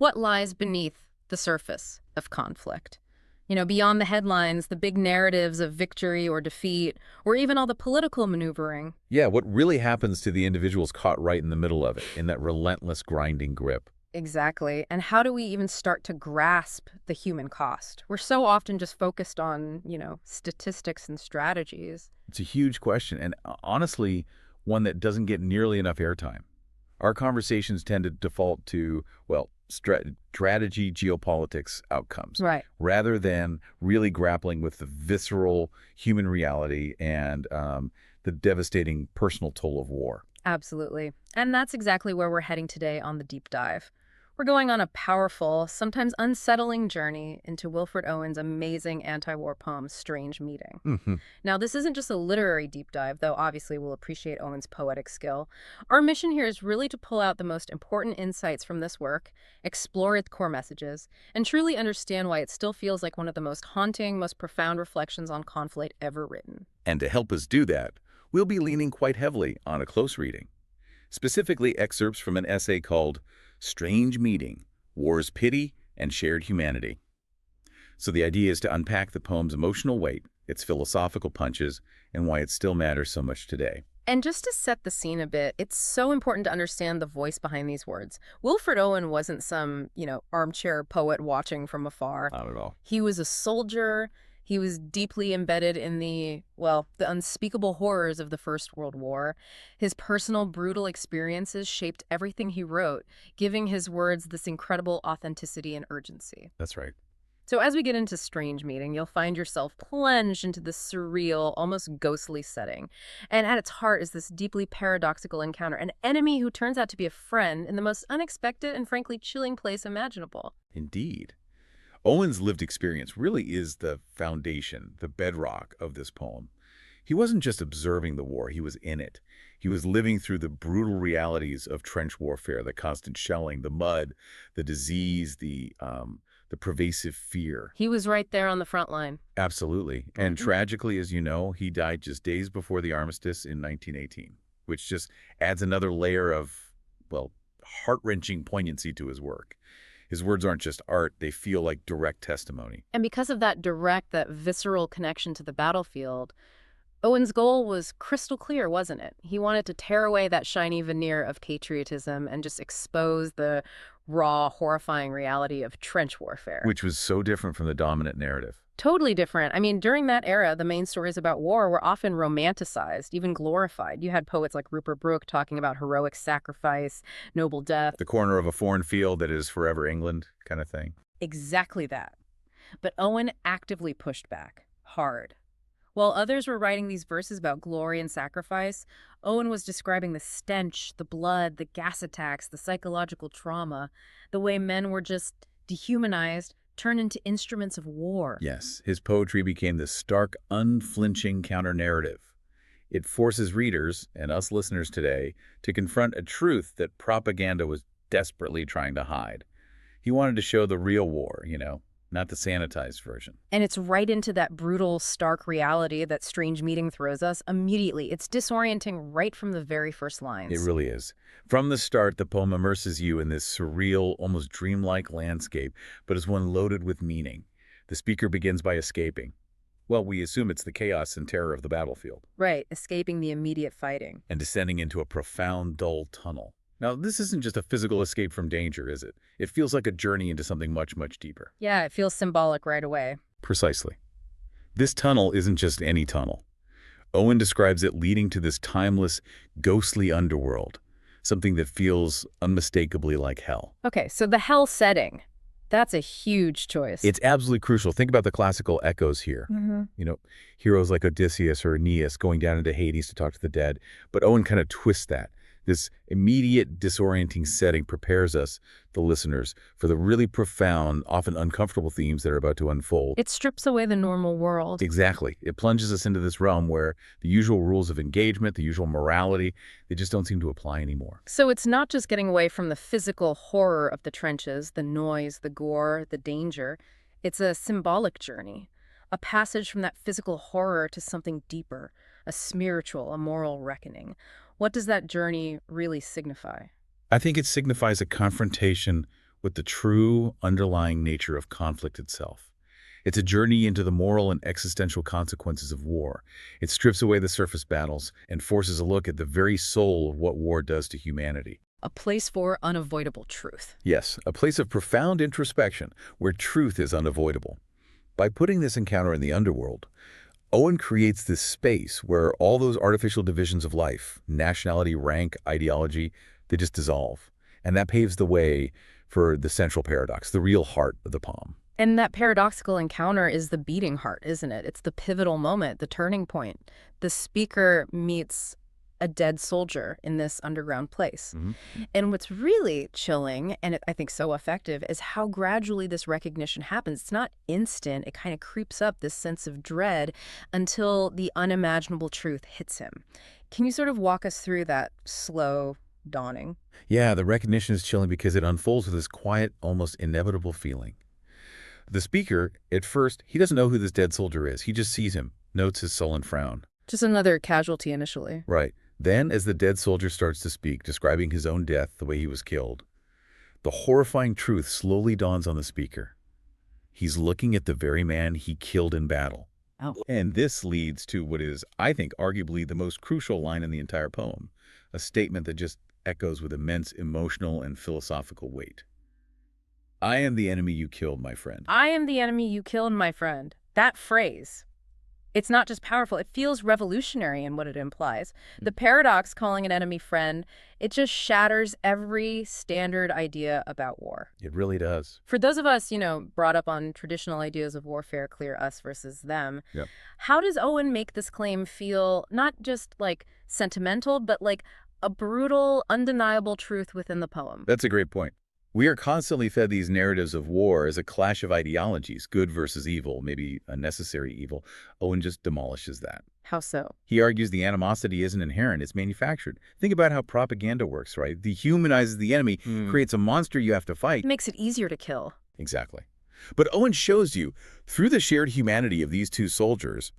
What lies beneath the surface of conflict? Beyond the headlines, the big narratives of victory or defeat, or even all the political maneuvering. Yeah, what really happens to the individuals caught right in the middle of it, in that relentless grinding grip? Exactly. And how do we even start to grasp the human cost? We're so often just focused on, statistics and strategies. It's a huge question, and honestly, one that doesn't get nearly enough airtime. Our conversations tend to default to, well, strategy, geopolitics, outcomes, Right. rather than really grappling with the visceral human reality and the devastating personal toll of war. Absolutely. And that's exactly where we're heading today on the deep dive. We're going on a powerful, sometimes unsettling journey into Wilfred Owen's amazing anti-war poem, Strange Meeting. Hmm. Now, this isn't just a literary deep dive, though obviously we'll appreciate Owen's poetic skill. Our mission here is really to pull out the most important insights from this work, explore its core messages, and truly understand why it still feels like one of the most haunting, most profound reflections on conflict ever written. And to help us do that, we'll be leaning quite heavily on a close reading, specifically excerpts from an essay called Strange Meeting, War's Pity and Shared Humanity. So the idea is to unpack the poem's emotional weight, its philosophical punches, and why it still matters so much today. And just to set the scene a bit, it's so important to understand the voice behind these words. Wilfred Owen wasn't some, armchair poet watching from afar. Not at all. He was a soldier. He was deeply embedded in the unspeakable horrors of the First World War. His personal, brutal experiences shaped everything he wrote, giving his words this incredible authenticity and urgency. That's right. So as we get into Strange Meeting, you'll find yourself plunged into this surreal, almost ghostly setting. And at its heart is this deeply paradoxical encounter, an enemy who turns out to be a friend in the most unexpected and frankly chilling place imaginable. Indeed. Owen's lived experience really is the foundation, the bedrock of this poem. He wasn't just observing the war, he was in it. He was living through the brutal realities of trench warfare, the constant shelling, the mud, the disease, the pervasive fear. He was right there on the front line. Absolutely. And tragically, as you know, he died just days before the armistice in 1918, which just adds another layer of, well, heart-wrenching poignancy to his work. His words aren't just art, they feel like direct testimony. And because of that that visceral connection to the battlefield, Owen's goal was crystal clear, wasn't it? He wanted to tear away that shiny veneer of patriotism and just expose the raw, horrifying reality of trench warfare. Which was so different from the dominant narrative. Totally different. I mean, during that era, the main stories about war were often romanticized, even glorified. You had poets like Rupert Brooke talking about heroic sacrifice, noble death. The corner of a foreign field that is forever England kind of thing. Exactly that. But Owen actively pushed back, hard. While others were writing these verses about glory and sacrifice, Owen was describing the stench, the blood, the gas attacks, the psychological trauma, the way men were just dehumanized, turned into instruments of war. Yes, his poetry became this stark, unflinching counter-narrative. It forces readers, and us listeners today, to confront a truth that propaganda was desperately trying to hide. He wanted to show the real war, not the sanitized version. And it's right into that brutal, stark reality that Strange Meeting throws us immediately. It's disorienting right from the very first lines. It really is. From the start, the poem immerses you in this surreal, almost dreamlike landscape, but is one loaded with meaning. The speaker begins by escaping. Well, we assume it's the chaos and terror of the battlefield. Right, escaping the immediate fighting. And descending into a profound, dull tunnel. Now, this isn't just a physical escape from danger, is it? It feels like a journey into something much, much deeper. Yeah, it feels symbolic right away. Precisely. This tunnel isn't just any tunnel. Owen describes it leading to this timeless, ghostly underworld, something that feels unmistakably like hell. Okay, so the hell setting, that's a huge choice. It's absolutely crucial. Think about the classical echoes here. Heroes like Odysseus or Aeneas going down into Hades to talk to the dead. But Owen kind of twists that. This immediate, disorienting setting prepares us, the listeners, for the really profound, often uncomfortable themes that are about to unfold. It strips away the normal world. Exactly. It plunges us into this realm where the usual rules of engagement, the usual morality, they just don't seem to apply anymore. So it's not just getting away from the physical horror of the trenches, the noise, the gore, the danger. It's a symbolic journey, a passage from that physical horror to something deeper, a spiritual, a moral reckoning. What does that journey really signify? I think it signifies a confrontation with the true underlying nature of conflict itself. It's a journey into the moral and existential consequences of war. It strips away the surface battles and forces a look at the very soul of what war does to humanity. A place for unavoidable truth. Yes, a place of profound introspection where truth is unavoidable. By putting this encounter in the underworld, Owen creates this space where all those artificial divisions of life, nationality, rank, ideology, they just dissolve. And that paves the way for the central paradox, the real heart of the poem. And that paradoxical encounter is the beating heart, isn't it? It's the pivotal moment, the turning point. The speaker meets a dead soldier in this underground place. And what's really chilling, and I think so effective, is how gradually this recognition happens. It's not instant. It kind of creeps up, this sense of dread, until the unimaginable truth hits him. Can you sort of walk us through that slow dawning? Yeah, the recognition is chilling because it unfolds with this quiet, almost inevitable feeling. The speaker, at first, he doesn't know who this dead soldier is. He just sees him, notes his sullen frown. Just another casualty initially. Right. Then, as the dead soldier starts to speak, describing his own death, the way he was killed, the horrifying truth slowly dawns on the speaker. He's looking at the very man he killed in battle. Oh. And this leads to what is, I think, arguably the most crucial line in the entire poem, a statement that just echoes with immense emotional and philosophical weight. I am the enemy you killed, my friend. I am the enemy you killed, my friend. That phrase, it's not just powerful, it feels revolutionary in what it implies. The paradox, calling an enemy friend, it just shatters every standard idea about war. It really does. For those of us, brought up on traditional ideas of warfare, clear us versus them, Yep. how does Owen make this claim feel not just like sentimental, but like a brutal, undeniable truth within the poem? That's a great point. We are constantly fed these narratives of war as a clash of ideologies, good versus evil, maybe a necessary evil. Owen just demolishes that. How so? He argues the animosity isn't inherent, it's manufactured. Think about how propaganda works, right? Dehumanizes the enemy, creates a monster you have to fight. It makes it easier to kill. Exactly. But Owen shows you, through the shared humanity of these two soldiers,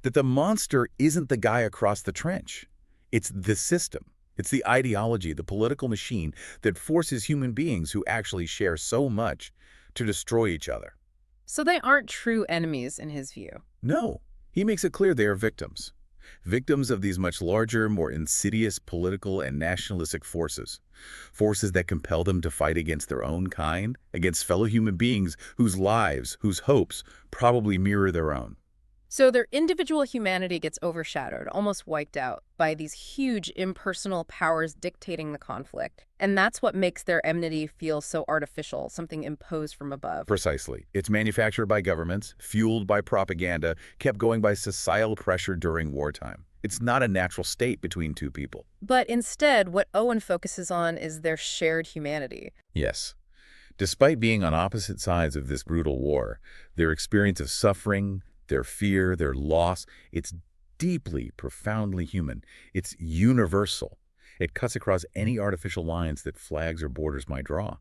that the monster isn't the guy across the trench. It's the system. It's the ideology, the political machine that forces human beings who actually share so much to destroy each other. So they aren't true enemies in his view. No, he makes it clear they are victims. Victims of these much larger, more insidious political and nationalistic forces. Forces that compel them to fight against their own kind, against fellow human beings whose lives, whose hopes, probably mirror their own. So their individual humanity gets overshadowed, almost wiped out, by these huge impersonal powers dictating the conflict. And that's what makes their enmity feel so artificial, something imposed from above. Precisely. It's manufactured by governments, fueled by propaganda, kept going by societal pressure during wartime. It's not a natural state between two people. But instead, what Owen focuses on is their shared humanity. Yes. Despite being on opposite sides of this brutal war, their experience of suffering, their fear, their loss, it's deeply, profoundly human. It's universal. It cuts across any artificial lines that flags or borders might draw.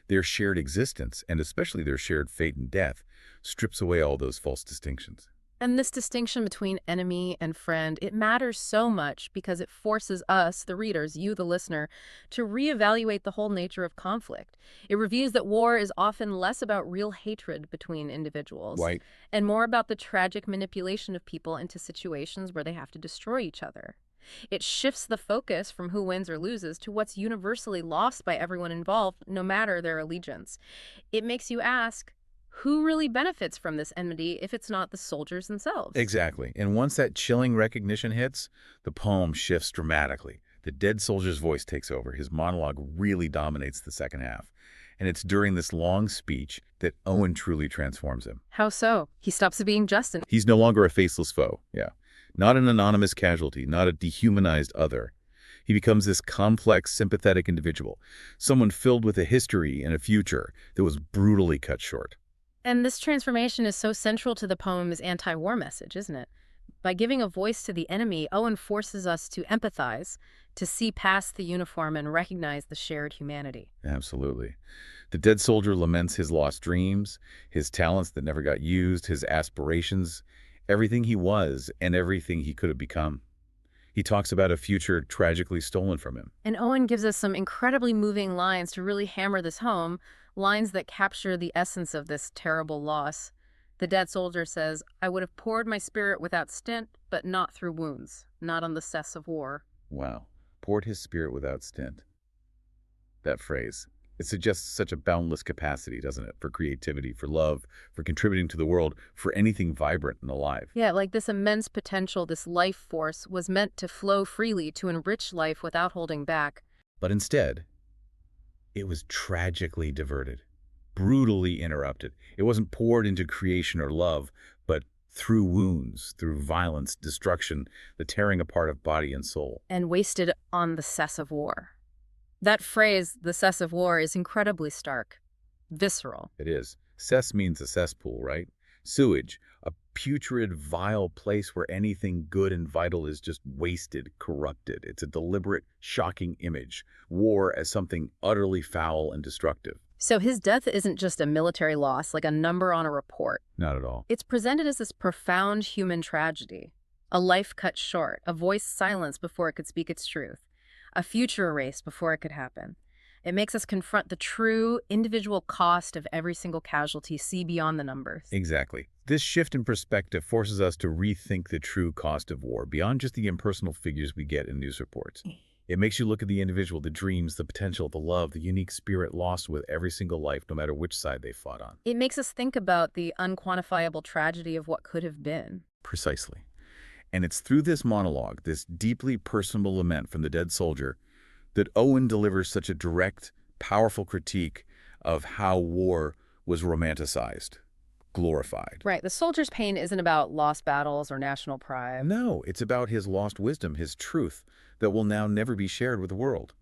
Their shared existence, and especially their shared fate and death, strips away all those false distinctions. And this distinction between enemy and friend, it matters so much because it forces us, the readers, you, the listener, to reevaluate the whole nature of conflict. It reveals that war is often less about real hatred between individuals Right. and more about the tragic manipulation of people into situations where they have to destroy each other. It shifts the focus from who wins or loses to what's universally lost by everyone involved, no matter their allegiance. It makes you ask, who really benefits from this enmity if it's not the soldiers themselves? Exactly. And once that chilling recognition hits, the poem shifts dramatically. The dead soldier's voice takes over. His monologue really dominates the second half. And it's during this long speech that Owen truly transforms him. How so? He stops being Justin. He's no longer a faceless foe. Yeah. Not an anonymous casualty, not a dehumanized other. He becomes this complex, sympathetic individual, someone filled with a history and a future that was brutally cut short. And this transformation is so central to the poem's anti-war message, isn't it? By giving a voice to the enemy, Owen forces us to empathize, to see past the uniform and recognize the shared humanity. Absolutely. The dead soldier laments his lost dreams, his talents that never got used, his aspirations, everything he was and everything he could have become. He talks about a future tragically stolen from him. And Owen gives us some incredibly moving lines to really hammer this home, Lines that capture the essence of this terrible loss. The dead soldier says, "I would have poured my spirit without stint, but not through wounds, not on the cess of war." Wow. Poured his spirit without stint. That phrase. It suggests such a boundless capacity, doesn't it? For creativity, for love, for contributing to the world, for anything vibrant and alive. Yeah, like this immense potential, this life force was meant to flow freely to enrich life without holding back. But instead, it was tragically diverted, brutally interrupted. It wasn't poured into creation or love, but through wounds, through violence, destruction, the tearing apart of body and soul. And wasted on the cess of war. That phrase, the cess of war, is incredibly stark, visceral. It is. Cess means a cesspool, right? Sewage, a putrid, vile place where anything good and vital is just wasted, corrupted. It's a deliberate, shocking image. War as something utterly foul and destructive. So his death isn't just a military loss, like a number on a report. Not at all. It's presented as this profound human tragedy. A life cut short, a voice silenced before it could speak its truth, a future erased before it could happen. It makes us confront the true individual cost of every single casualty, see beyond the numbers. Exactly. This shift in perspective forces us to rethink the true cost of war, beyond just the impersonal figures we get in news reports. It makes you look at the individual, the dreams, the potential, the love, the unique spirit lost with every single life, no matter which side they fought on. It makes us think about the unquantifiable tragedy of what could have been. Precisely. And it's through this monologue, this deeply personal lament from the dead soldier, that Owen delivers such a direct, powerful critique of how war was romanticized, glorified. Right. The soldier's pain isn't about lost battles or national pride. No, it's about his lost wisdom, his truth, that will now never be shared with the world.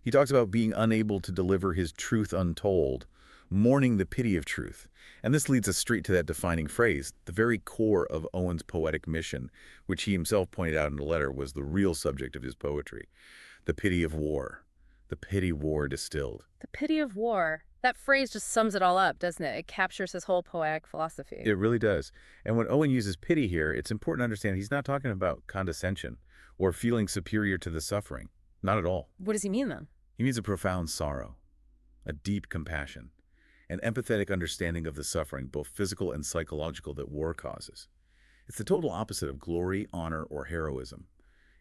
He talks about being unable to deliver his truth untold, mourning the pity of truth. And this leads us straight to that defining phrase, the very core of Owen's poetic mission, which he himself pointed out in a letter was the real subject of his poetry. The pity of war. The pity war distilled. The pity of war. That phrase just sums it all up, doesn't it? It captures his whole poetic philosophy. It really does. And when Owen uses pity here, it's important to understand he's not talking about condescension or feeling superior to the suffering. Not at all. What does he mean then? He means a profound sorrow, a deep compassion, an empathetic understanding of the suffering, both physical and psychological, that war causes. It's the total opposite of glory, honor, or heroism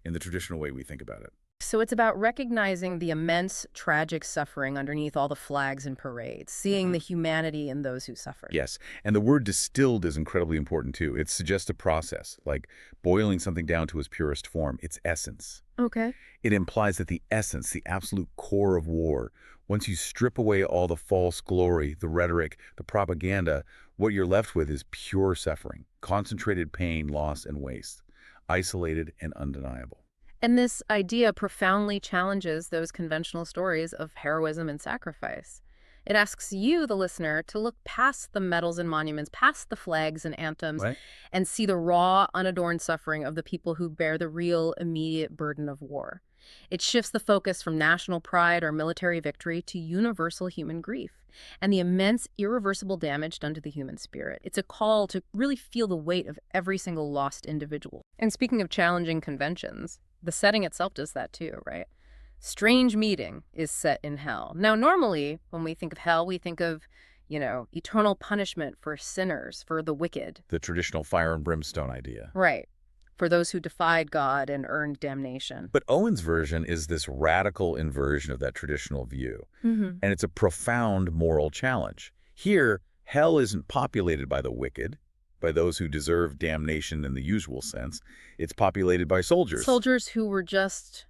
in the traditional way we think about it. So it's about recognizing the immense, tragic suffering underneath all the flags and parades, seeing the humanity in those who suffer. Yes, and the word distilled is incredibly important too. It suggests a process, like boiling something down to its purest form, its essence. Okay. It implies that the essence, the absolute core of war, once you strip away all the false glory, the rhetoric, the propaganda, what you're left with is pure suffering, concentrated pain, loss, and waste, isolated and undeniable. And this idea profoundly challenges those conventional stories of heroism and sacrifice. It asks you, the listener, to look past the medals and monuments, past the flags and anthems, Right? and see the raw, unadorned suffering of the people who bear the real, immediate burden of war. It shifts the focus from national pride or military victory to universal human grief and the immense, irreversible damage done to the human spirit. It's a call to really feel the weight of every single lost individual. And speaking of challenging conventions, the setting itself does that too, right? Strange Meeting is set in hell. Now, normally, when we think of hell, we think of, eternal punishment for sinners, for the wicked. The traditional fire and brimstone idea. Right. For those who defied God and earned damnation. But Owen's version is this radical inversion of that traditional view. Mm-hmm. And it's a profound moral challenge. Here, hell isn't populated by the wicked, by those who deserve damnation in the usual sense. It's populated by soldiers. Soldiers who were just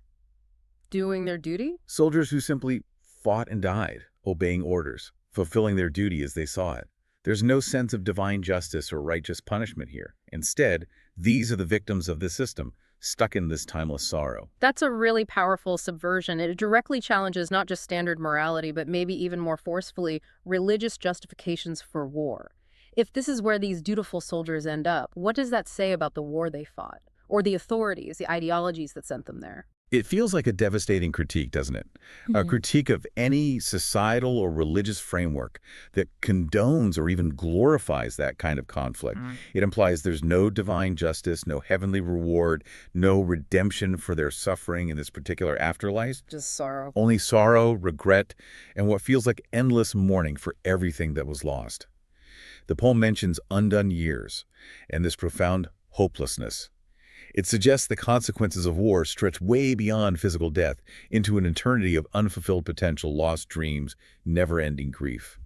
doing their duty? Soldiers who simply fought and died, obeying orders, fulfilling their duty as they saw it. There's no sense of divine justice or righteous punishment here. Instead, these are the victims of the system, stuck in this timeless sorrow. That's a really powerful subversion. It directly challenges not just standard morality, but maybe even more forcefully, religious justifications for war. If this is where these dutiful soldiers end up, what does that say about the war they fought? Or the authorities, the ideologies that sent them there? It feels like a devastating critique, doesn't it? A Mhm. critique of any societal or religious framework that condones or even glorifies that kind of conflict. Mm. It implies there's no divine justice, no heavenly reward, no redemption for their suffering in this particular afterlife. Just sorrow. Only sorrow, regret, and what feels like endless mourning for everything that was lost. The poem mentions undone years and this profound hopelessness. It suggests the consequences of war stretch way beyond physical death into an eternity of unfulfilled potential, lost dreams, never-ending grief.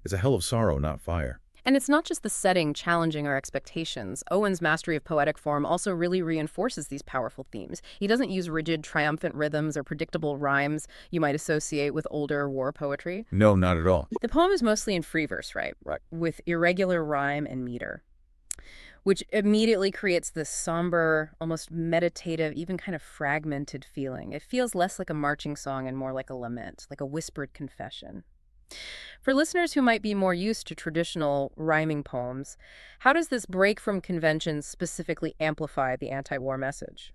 It's a hell of sorrow, not fire. And it's not just the setting challenging our expectations. Owen's mastery of poetic form also really reinforces these powerful themes. He doesn't use rigid, triumphant rhythms or predictable rhymes you might associate with older war poetry. No, not at all. The poem is mostly in free verse, right? Right. With irregular rhyme and meter, which immediately creates this somber, almost meditative, even kind of fragmented feeling. It feels less like a marching song and more like a lament, like a whispered confession. For listeners who might be more used to traditional rhyming poems, how does this break from conventions specifically amplify the anti-war message?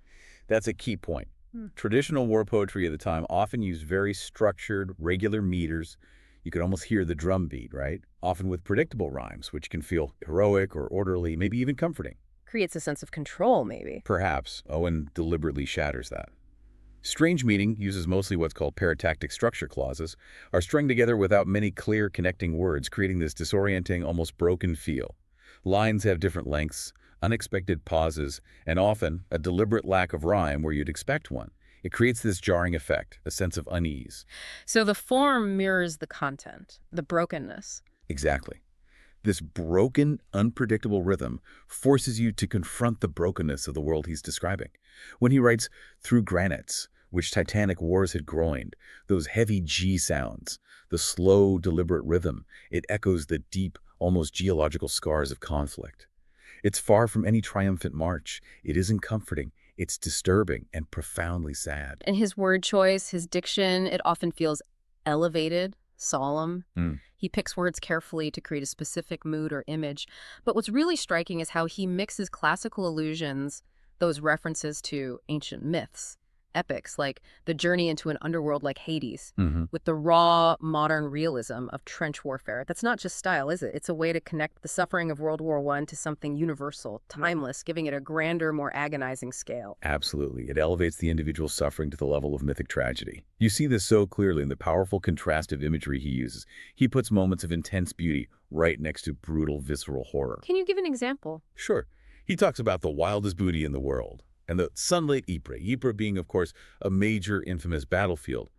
That's a key point. Hmm. Traditional war poetry of the time often used very structured, regular meters. You could almost hear the drum beat, right? Often with predictable rhymes, which can feel heroic or orderly, maybe even comforting. Creates a sense of control, maybe. Perhaps Owen deliberately shatters that. Strange meaning uses mostly what's called paratactic structure clauses, are strung together without many clear connecting words, creating this disorienting, almost broken feel. Lines have different lengths, unexpected pauses, and often a deliberate lack of rhyme where you'd expect one. It creates this jarring effect, a sense of unease. So the form mirrors the content, the brokenness. Exactly. This broken, unpredictable rhythm forces you to confront the brokenness of the world he's describing. When he writes, "through granites, which titanic wars had groined," those heavy G sounds, the slow, deliberate rhythm, it echoes the deep, almost geological scars of conflict. It's far from any triumphant march. It isn't comforting. It's disturbing and profoundly sad. And his word choice, his diction, it often feels elevated, solemn. Mm. He picks words carefully to create a specific mood or image. But what's really striking is how he mixes classical allusions, those references to ancient myths, epics like the journey into an underworld like Hades, Mhm. with the raw modern realism of trench warfare. That's not just style, is it? It's a way to connect the suffering of World War I to something universal, timeless, giving it a grander, more agonizing scale. Absolutely. It elevates the individual suffering to the level of mythic tragedy. You see this so clearly in the powerful contrastive imagery he uses. He puts moments of intense beauty right next to brutal, visceral horror. Can you give an example? Sure. He talks about the wildest booty in the world and the sunlit Ypres, Ypres being, of course, a major infamous battlefield.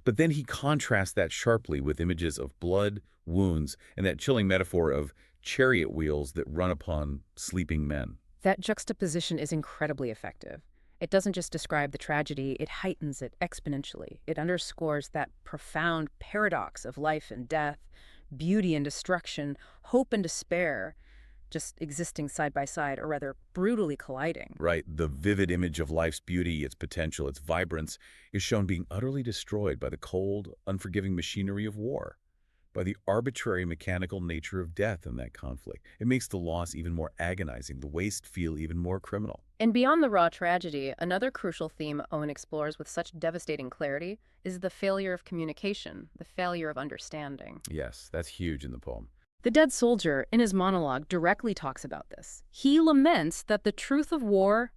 But then he contrasts that sharply with images of blood, wounds, and that chilling metaphor of chariot wheels that run upon sleeping men. That juxtaposition is incredibly effective. It doesn't just describe the tragedy, it heightens it exponentially. It underscores that profound paradox of life and death, beauty and destruction, hope and despair, just existing side by side, or rather, brutally colliding. Right, the vivid image of life's beauty, its potential, its vibrance, is shown being utterly destroyed by the cold, unforgiving machinery of war, by the arbitrary mechanical nature of death in that conflict. It makes the loss even more agonizing, the waste feel even more criminal. And beyond the raw tragedy, another crucial theme Owen explores with such devastating clarity is the failure of communication, the failure of understanding. Yes, that's huge in the poem. The dead soldier, in his monologue, directly talks about this. He laments that the truth of war,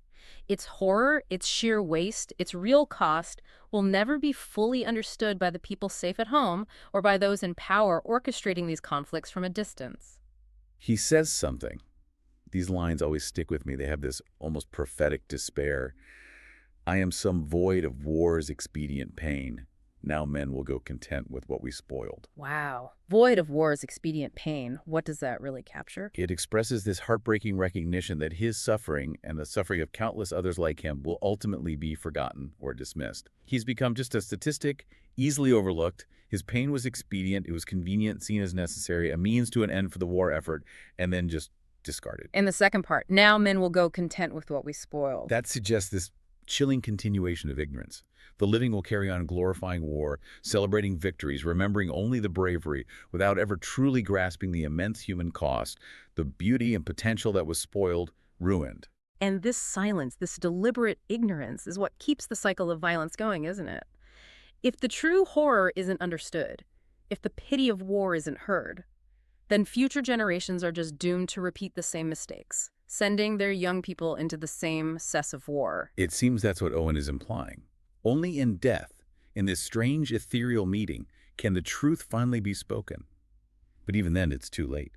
its horror, its sheer waste, its real cost, will never be fully understood by the people safe at home or by those in power orchestrating these conflicts from a distance. He says something. These lines always stick with me. They have this almost prophetic despair. "I am some void of war's expedient pain. Now men will go content with what we spoiled." Wow. Void of war's expedient pain, what does that really capture? It expresses this heartbreaking recognition that his suffering and the suffering of countless others like him will ultimately be forgotten or dismissed. He's become just a statistic, easily overlooked. His pain was expedient, it was convenient, seen as necessary, a means to an end for the war effort, and then just discarded. And the second part, now men will go content with what we spoiled. That suggests this chilling continuation of ignorance. The living will carry on glorifying war, celebrating victories, remembering only the bravery, without ever truly grasping the immense human cost, the beauty and potential that was spoiled, ruined. And this silence, this deliberate ignorance, is what keeps the cycle of violence going, isn't it? If the true horror isn't understood, if the pity of war isn't heard, then future generations are just doomed to repeat the same mistakes, sending their young people into the same cess of war. It seems that's what Owen is implying. Only in death, in this strange ethereal meeting, can the truth finally be spoken. But even then, it's too late.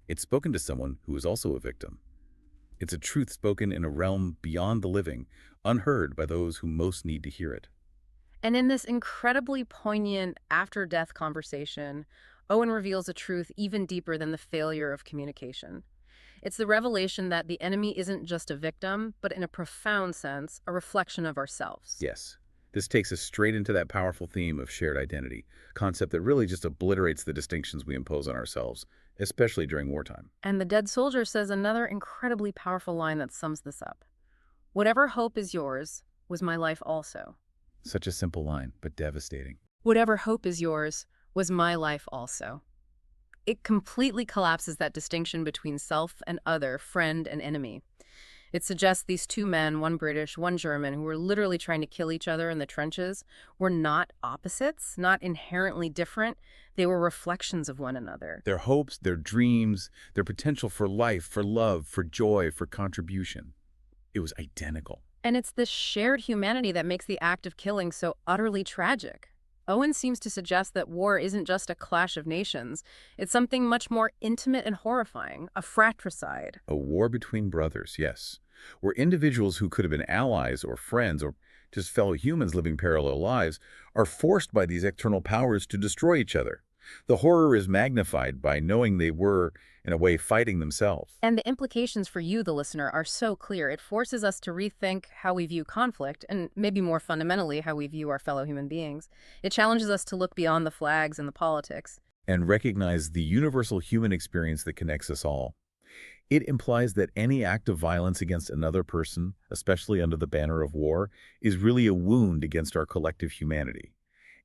It's spoken to someone who is also a victim. It's a truth spoken in a realm beyond the living, unheard by those who most need to hear it. And in this incredibly poignant after-death conversation, Owen reveals a truth even deeper than the failure of communication. It's the revelation that the enemy isn't just a victim, but in a profound sense, a reflection of ourselves. Yes, this takes us straight into that powerful theme of shared identity, concept that really just obliterates the distinctions we impose on ourselves, especially during wartime. And the dead soldier says another incredibly powerful line that sums this up. Whatever hope is yours was my life also. Such a simple line, but devastating. Whatever hope is yours was my life also. It completely collapses that distinction between self and other, friend and enemy. It suggests these two men, one British, one German, who were literally trying to kill each other in the trenches, were not opposites, not inherently different. They were reflections of one another. Their hopes, their dreams, their potential for life, for love, for joy, for contribution. It was identical. And it's this shared humanity that makes the act of killing so utterly tragic. Owen seems to suggest that war isn't just a clash of nations. It's something much more intimate and horrifying, a fratricide. A war between brothers, yes, where individuals who could have been allies or friends or just fellow humans living parallel lives are forced by these external powers to destroy each other. The horror is magnified by knowing they were, in a way, fighting themselves. And the implications for you, the listener, are so clear. It forces us to rethink how we view conflict, and maybe more fundamentally, how we view our fellow human beings. It challenges us to look beyond the flags and the politics. And recognize the universal human experience that connects us all. It implies that any act of violence against another person, especially under the banner of war, is really a wound against our collective humanity.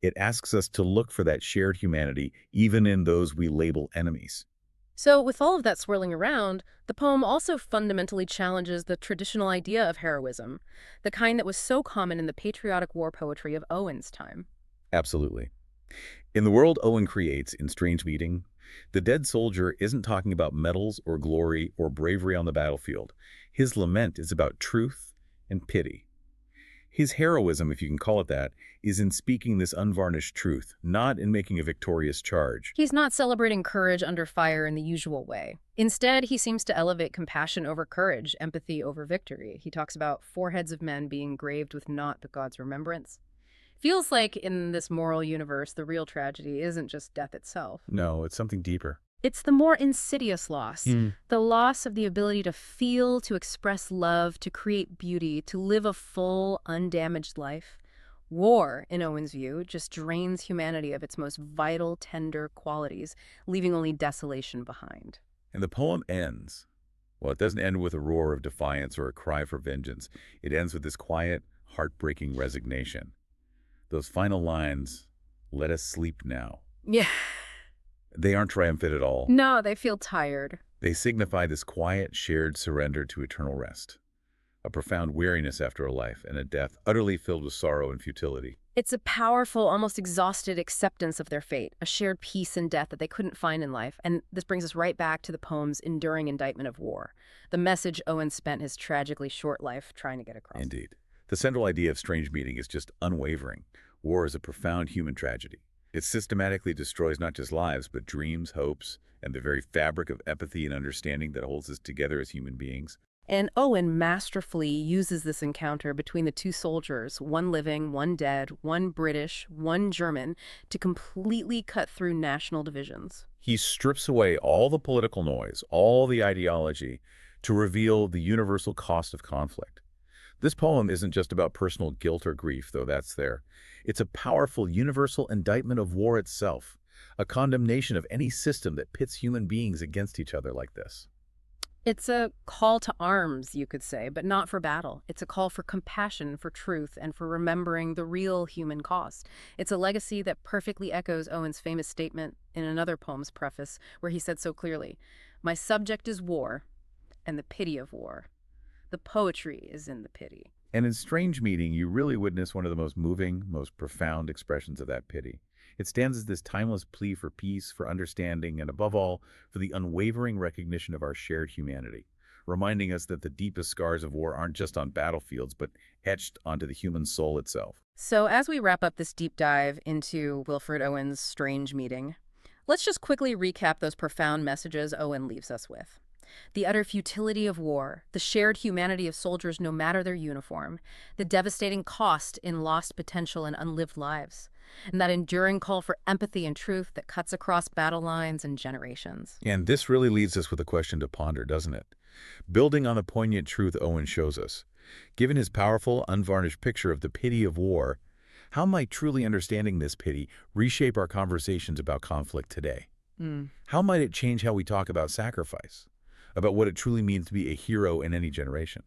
It asks us to look for that shared humanity, even in those we label enemies. So, with all of that swirling around, the poem also fundamentally challenges the traditional idea of heroism, the kind that was so common in the patriotic war poetry of Owen's time. Absolutely. In the world Owen creates in Strange Meeting, the dead soldier isn't talking about medals or glory or bravery on the battlefield. His lament is about truth and pity. His heroism, if you can call it that, is in speaking this unvarnished truth, not in making a victorious charge. He's not celebrating courage under fire in the usual way. Instead, he seems to elevate compassion over courage, empathy over victory. He talks about foreheads of men being graved with naught but God's remembrance. Feels like in this moral universe, the real tragedy isn't just death itself. No, it's something deeper. It's the more insidious loss, the loss of the ability to feel, to express love, to create beauty, to live a full, undamaged life. War, in Owen's view, just drains humanity of its most vital, tender qualities, leaving only desolation behind. And the poem ends. Well, it doesn't end with a roar of defiance or a cry for vengeance. It ends with this quiet, heartbreaking resignation. Those final lines, "Let us sleep now." Yeah. They aren't triumphant at all. No, they feel tired. They signify this quiet, shared surrender to eternal rest, a profound weariness after a life and a death utterly filled with sorrow and futility. It's a powerful, almost exhausted acceptance of their fate, a shared peace in death that they couldn't find in life. And this brings us right back to the poem's enduring indictment of war, the message Owen spent his tragically short life trying to get across. Indeed. The central idea of Strange Meeting is just unwavering. War is a profound human tragedy. It systematically destroys not just lives, but dreams, hopes, and the very fabric of empathy and understanding that holds us together as human beings. And Owen masterfully uses this encounter between the two soldiers, one living, one dead, one British, one German, to completely cut through national divisions. He strips away all the political noise, all the ideology, to reveal the universal cost of conflict. This poem isn't just about personal guilt or grief, though that's there. It's a powerful universal indictment of war itself, a condemnation of any system that pits human beings against each other like this. It's a call to arms, you could say, but not for battle. It's a call for compassion, for truth, and for remembering the real human cost. It's a legacy that perfectly echoes Owen's famous statement in another poem's preface, where he said so clearly, "My subject is war, and the pity of war. The poetry is in the pity. And in Strange Meeting, you really witness one of the most moving, most profound expressions of that pity. It stands as this timeless plea for peace, for understanding, and above all, for the unwavering recognition of our shared humanity, reminding us that the deepest scars of war aren't just on battlefields, but etched onto the human soul itself. So as we wrap up this deep dive into Wilfred Owen's Strange Meeting, let's just quickly recap those profound messages Owen leaves us with. The utter futility of war, the shared humanity of soldiers no matter their uniform, the devastating cost in lost potential and unlived lives, and that enduring call for empathy and truth that cuts across battle lines and generations. And this really leaves us with a question to ponder, doesn't it? Building on the poignant truth Owen shows us, given his powerful, unvarnished picture of the pity of war, how might truly understanding this pity reshape our conversations about conflict today? How might it change how we talk about sacrifice? About what it truly means to be a hero in any generation?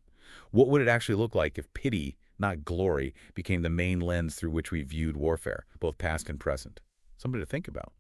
What would it actually look like if pity, not glory, became the main lens through which we viewed warfare, both past and present? Something to think about.